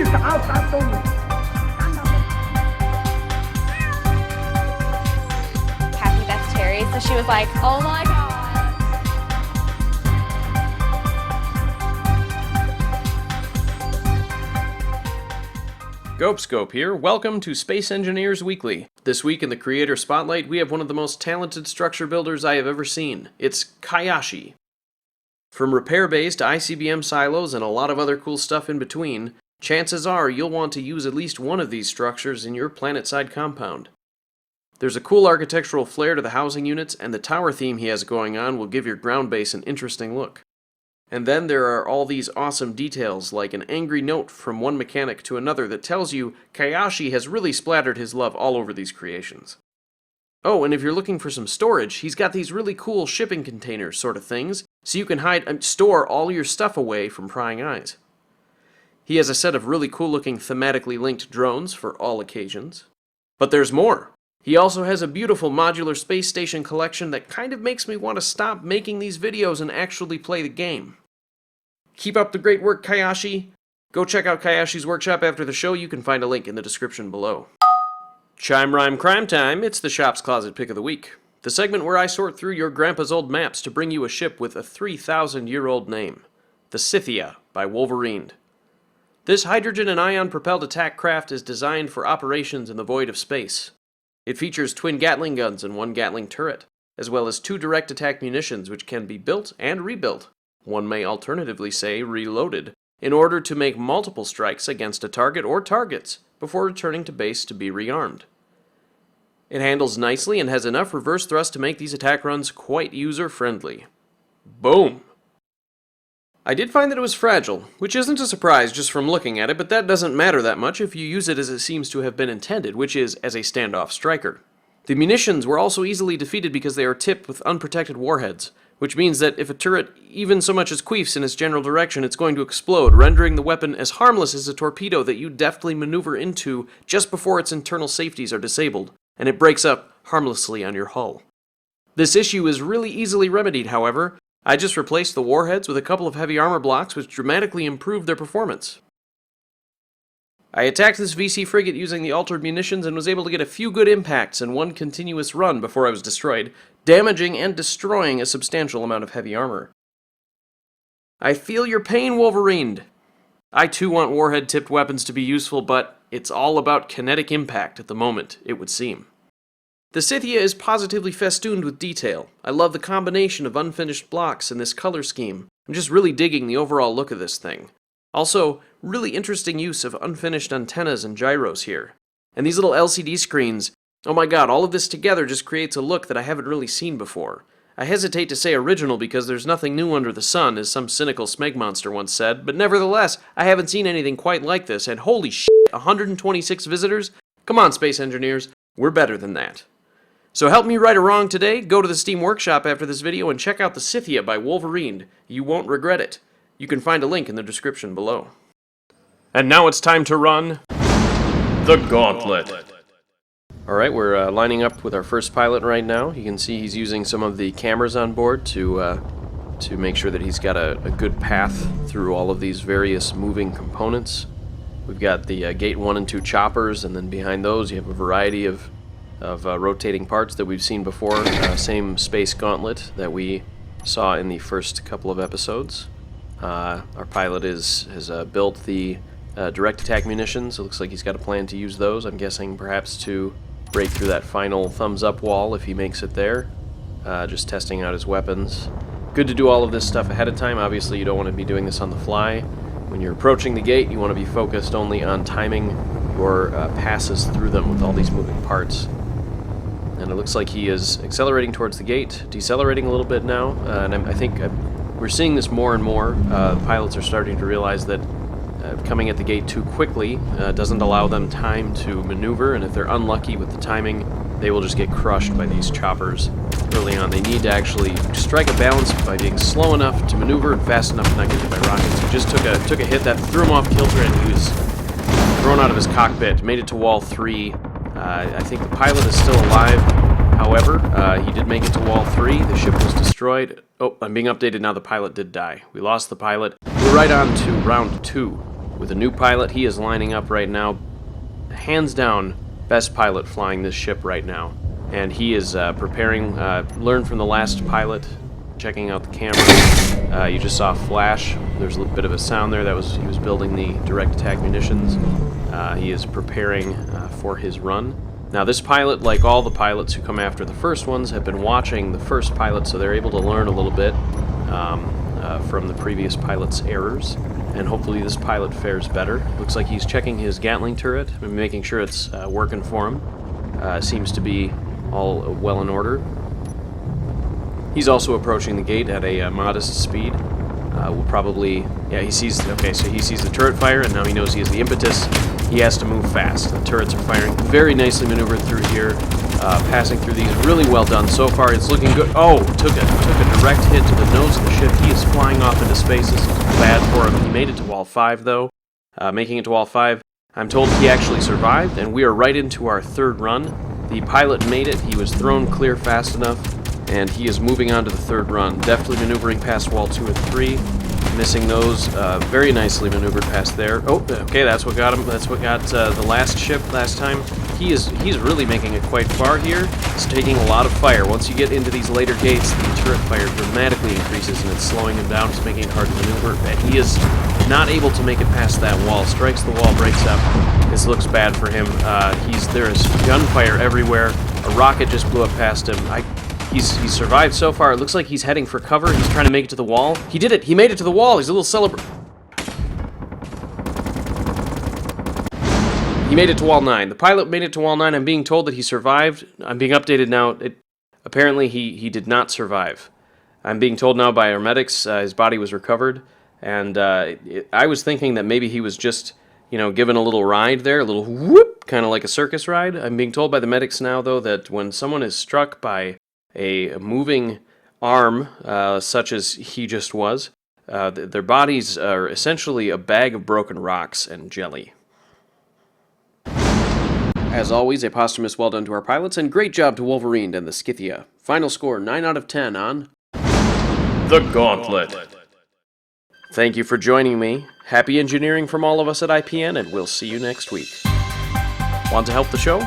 Happy Beth Terry, so she was like, oh my god. Gopescope here. Welcome to Space Engineers Weekly. This week in the Creator Spotlight, we have one of the most talented structure builders I have ever seen. It's Kiyashi. From repair bays to ICBM silos and a lot of other cool stuff in between, chances are you'll want to use at least one of these structures in your planet-side compound. There's a cool architectural flair to the housing units, and the tower theme he has going on will give your ground base an interesting look. And then there are all these awesome details, like an angry note from one mechanic to another that tells you Kiyashi has really splattered his love all over these creations. Oh, and if you're looking for some storage, he's got these really cool shipping containers sort of things, so you can store all your stuff away from prying eyes. He has a set of really cool looking thematically linked drones for all occasions. But there's more! He also has a beautiful modular space station collection that kind of makes me want to stop making these videos and actually play the game. Keep up the great work, Kiyashi. Go check out Kiyashi's workshop after the show. You can find a link in the description below. Chime Rhyme Crime Time. It's the Shop's Closet Pick of the Week. The segment where I sort through your grandpa's old maps to bring you a ship with a 3,000-year-old name. The Scythia by Wolverind. This hydrogen and ion-propelled attack craft is designed for operations in the void of space. It features twin Gatling guns and one Gatling turret, as well as 2 direct attack munitions which can be built and rebuilt. One may alternatively say reloaded, in order to make multiple strikes against a target or targets before returning to base to be rearmed. It handles nicely and has enough reverse thrust to make these attack runs quite user-friendly. Boom! I did find that it was fragile, which isn't a surprise just from looking at it, but that doesn't matter that much if you use it as it seems to have been intended, which is as a standoff striker. The munitions were also easily defeated because they are tipped with unprotected warheads, which means that if a turret even so much as queefs in its general direction, it's going to explode, rendering the weapon as harmless as a torpedo that you deftly maneuver into just before its internal safeties are disabled, and it breaks up harmlessly on your hull. This issue is really easily remedied, however. I just replaced the warheads with a couple of heavy armor blocks which dramatically improved their performance. I attacked this VC frigate using the altered munitions and was able to get a few good impacts in one continuous run before I was destroyed, damaging and destroying a substantial amount of heavy armor. I feel your pain, Wolverind. I too want warhead-tipped weapons to be useful, but it's all about kinetic impact at the moment, it would seem. The Scythia is positively festooned with detail. I love the combination of unfinished blocks and this color scheme. I'm just really digging the overall look of this thing. Also, really interesting use of unfinished antennas and gyros here. And these little LCD screens, oh my god, all of this together just creates a look that I haven't really seen before. I hesitate to say original because there's nothing new under the sun, as some cynical smeg monster once said, but nevertheless, I haven't seen anything quite like this, and holy shit, 126 visitors? Come on, Space Engineers, we're better than that. So help me right or wrong today, go to the Steam Workshop after this video and check out the Scythia by Wolverind. You won't regret it. You can find a link in the description below. And now it's time to run the Gauntlet. Alright, we're lining up with our first pilot right now. You can see he's using some of the cameras on board to make sure that he's got a good path through all of these various moving components. We've got the Gate 1 and 2 choppers, and then behind those you have a variety of rotating parts that we've seen before. Same space gauntlet that we saw in the first couple of episodes. Our pilot has built the direct attack munitions. It looks like he's got a plan to use those. I'm guessing perhaps to break through that final thumbs up wall if he makes it there. Just testing out his weapons. Good to do all of this stuff ahead of time. Obviously you don't want to be doing this on the fly. When you're approaching the gate, you want to be focused only on timing your passes through them with all these moving parts. And it looks like he is accelerating towards the gate, decelerating a little bit now, and I think we're seeing this more and more. Pilots are starting to realize that coming at the gate too quickly doesn't allow them time to maneuver, and if they're unlucky with the timing, they will just get crushed by these choppers early on. They need to actually strike a balance by being slow enough to maneuver and fast enough to not get hit by rockets. He just took a hit that threw him off kilter, and he was thrown out of his cockpit, made it to wall 3. I think the pilot is still alive. However, he did make it to wall 3. The ship was destroyed. Oh, I'm being updated now. The pilot did die. We lost the pilot. We're right on to round 2. with a new pilot. He is lining up right now. Hands down, best pilot flying this ship right now. And he is preparing, learned from the last pilot, checking out the camera. You just saw a flash. There's a little bit of a sound there. He was building the direct attack munitions. He is preparing for his run. Now this pilot, like all the pilots who come after the first ones, have been watching the first pilot, so they're able to learn a little bit from the previous pilot's errors, and hopefully this pilot fares better. Looks like he's checking his Gatling turret and making sure it's working for him. Seems to be all well in order. He's also approaching the gate at a modest speed. Will probably, yeah, he sees, okay, so he sees the turret fire, and now he knows he has the impetus. He has to move fast. The turrets are firing very nicely maneuvered through here, passing through these. Really well done so far. It's looking good. Oh, took a direct hit to the nose of the ship. He is flying off into space. This is bad for him. He made it to wall 5, though. Making it to wall 5, I'm told he actually survived, and we are right into our third run. The pilot made it. He was thrown clear fast enough, and he is moving on to the third run. Deftly maneuvering past wall 2 and 3. Missing those, very nicely maneuvered past there. Oh, okay, that's what got him. That's what got the last ship last time. He's really making it quite far here. It's taking a lot of fire. Once you get into these later gates, the turret fire dramatically increases, and it's slowing him down. It's making it hard to maneuver. And he is not able to make it past that wall. Strikes the wall, breaks up. This looks bad for him. There is gunfire everywhere. A rocket just blew up past him. He's survived so far. It looks like he's heading for cover. He's trying to make it to the wall. He did it! He made it to the wall! He's a little celebrate. He made it to wall 9. The pilot made it to wall 9. I'm being told that he survived. I'm being updated now. Apparently he did not survive. I'm being told now by our medics his body was recovered. And I was thinking that maybe he was just, given a little ride there, a little whoop, kind of like a circus ride. I'm being told by the medics now, though, that when someone is struck by a moving arm, such as he just was, their bodies are essentially a bag of broken rocks and jelly. As always, a posthumous well done to our pilots, and great job to Wolverind and the Scythia. Final score, 9 out of 10 on The Gauntlet. Thank you for joining me. Happy engineering from all of us at IPN, and we'll see you next week. Want to help the show?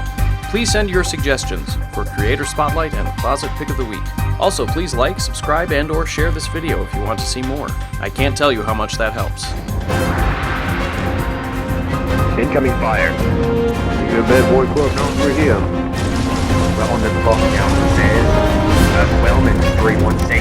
Please send your suggestions for Creator Spotlight and the Closet Pick of the Week. Also, please like, subscribe, and/or share this video if you want to see more. I can't tell you how much that helps. Incoming fire. You got a bad boy club down through here. We're on the clock downstairs. Wellman 317.